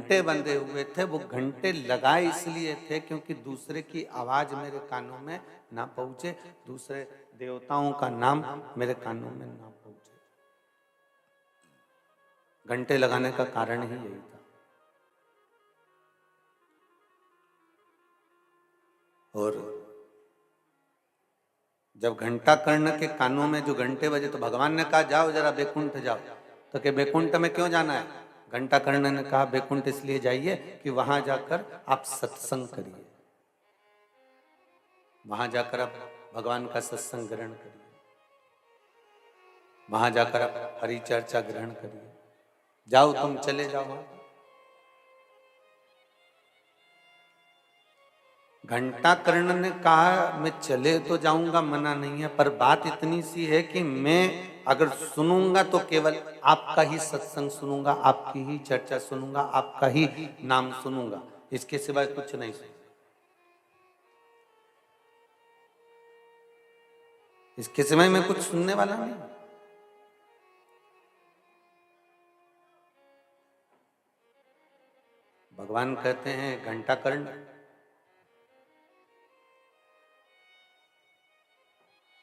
घंटे बंधे हुए थे, वो घंटे लगाए इसलिए थे क्योंकि दूसरे की आवाज मेरे कानों में ना पहुंचे, दूसरे देवताओं का नाम मेरे कानों में ना पहुंचे। घंटे लगाने का कारण ही यही था। और जब घंटा कर्ण के कानों में जो घंटे बजे तो भगवान ने कहा जाओ जरा बैकुंठ जाओ। तो कि बैकुंठ में क्यों जाना है? घंटा कर्ण ने कहा बैकुंठ इसलिए जाइए कि वहां जाकर आप सत्संग करिए, वहां जाकर आप भगवान का सत्संग ग्रहण करिए, वहां जाकर आप हरि चर्चा ग्रहण करिए। जाओ तुम चले जाओ। घंटा कर्ण ने कहा मैं चले तो जाऊंगा, मना नहीं है, पर बात इतनी सी है कि मैं अगर सुनूंगा तो केवल आपका ही सत्संग सुनूंगा, आपकी ही चर्चा सुनूंगा, आपका ही नाम सुनूंगा, इसके सिवाय कुछ नहीं सुनूंगा। इसके सिवाय मैं कुछ सुनने वाला नहीं। भगवान कहते हैं घंटा कर्ण,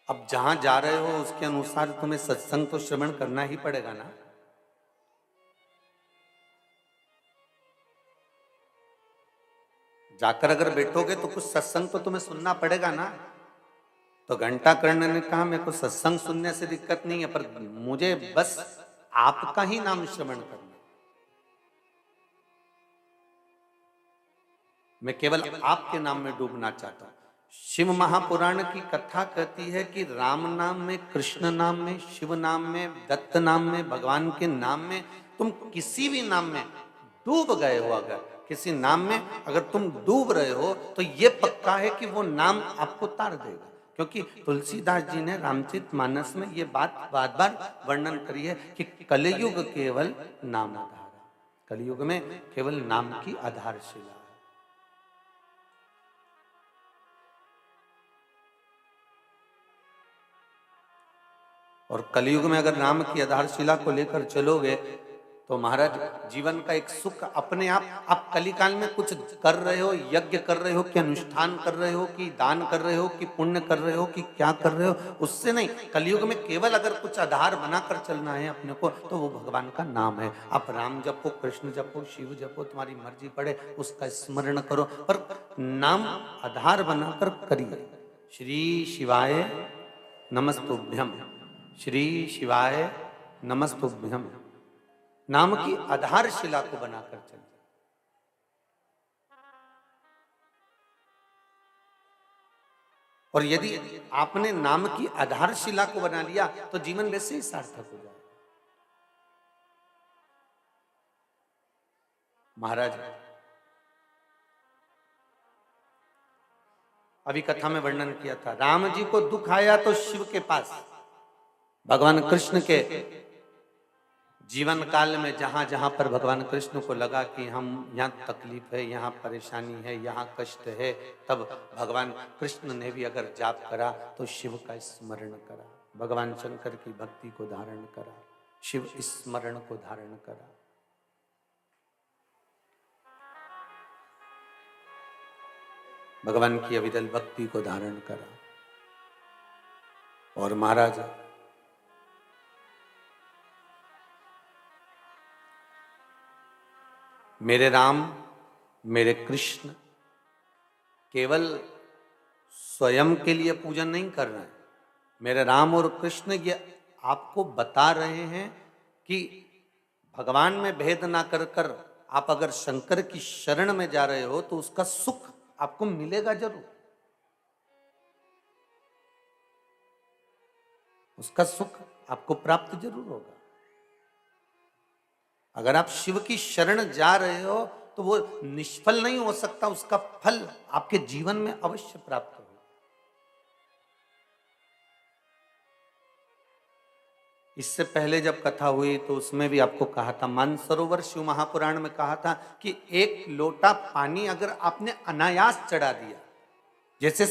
अब जहां जा रहे हो उसके अनुसार तुम्हें सत्संग तो श्रवण करना ही पड़ेगा ना। जाकर अगर बैठोगे तो कुछ सत्संग तो तुम्हें सुनना पड़ेगा ना। तो घंटा कर्ण ने कहा मेरे को सत्संग सुनने से दिक्कत नहीं है, पर मुझे बस आपका ही नाम श्रवण करना, मैं केवल आपके नाम में डूबना चाहता हूं। शिव महापुराण की कथा कहती है कि राम नाम में, कृष्ण नाम में, शिव नाम में, दत्त नाम में, भगवान के नाम में, तुम किसी भी नाम में डूब गए हो, अगर किसी नाम में अगर तुम डूब रहे हो तो ये पक्का है कि वो नाम आपको तार देगा। क्योंकि तुलसीदास जी ने रामचरितमानस में ये बात बार बार वर्णन करी है कि कलयुग केवल नाम आधार है, कलयुग में केवल नाम की आधारशिला है। और कलयुग में अगर नाम की आधारशिला को लेकर चलोगे तो महाराज जीवन का एक सुख अपने आप कलिकाल में कुछ कर रहे हो, यज्ञ कर रहे हो कि अनुष्ठान कर रहे हो कि दान कर रहे हो कि पुण्य कर रहे हो कि क्या कर रहे हो, उससे नहीं। कलयुग में केवल अगर कुछ आधार बनाकर चलना है अपने को तो वो भगवान का नाम है। आप राम जपो, कृष्ण जपो, शिव जपो, तुम्हारी मर्जी पड़े, उसका स्मरण करो, पर नाम आधार बनाकर करिए। श्री शिवाय नमस्तुभ्यम, श्री शिवाय नमस्तुभ्यम, नाम की आधारशिला को बनाकर चलिए। और यदि आपने नाम की आधारशिला को बना लिया तो जीवन वैसे ही सार्थक हो जाए। महाराज अभी कथा में वर्णन किया था, राम जी को दुख आया तो शिव के पास, भगवान कृष्ण के जीवन काल में जहां जहां पर भगवान कृष्ण को लगा कि हम यहाँ तकलीफ है, यहाँ परेशानी है, यहाँ कष्ट है, तब भगवान कृष्ण ने भी अगर जाप करा तो शिव का स्मरण करा, भगवान शंकर की भक्ति को धारण करा, शिव स्मरण को धारण करा। भगवान की अविरल भक्ति को धारण करा। और महाराज मेरे राम मेरे कृष्ण केवल स्वयं के लिए पूजन नहीं कर रहे हैं, मेरे राम और कृष्ण ये आपको बता रहे हैं कि भगवान में भेद ना कर कर आप अगर शंकर की शरण में जा रहे हो तो उसका सुख आपको मिलेगा जरूर, उसका सुख आपको प्राप्त जरूर होगा। अगर आप शिव की शरण जा रहे हो तो वो निष्फल नहीं हो सकता, उसका फल आपके जीवन में अवश्य प्राप्त हो। इससे पहले जब कथा हुई तो उसमें भी आपको कहा था, मानसरोवर शिव महापुराण में कहा था कि एक लोटा पानी अगर आपने अनायास चढ़ा दिया, जैसे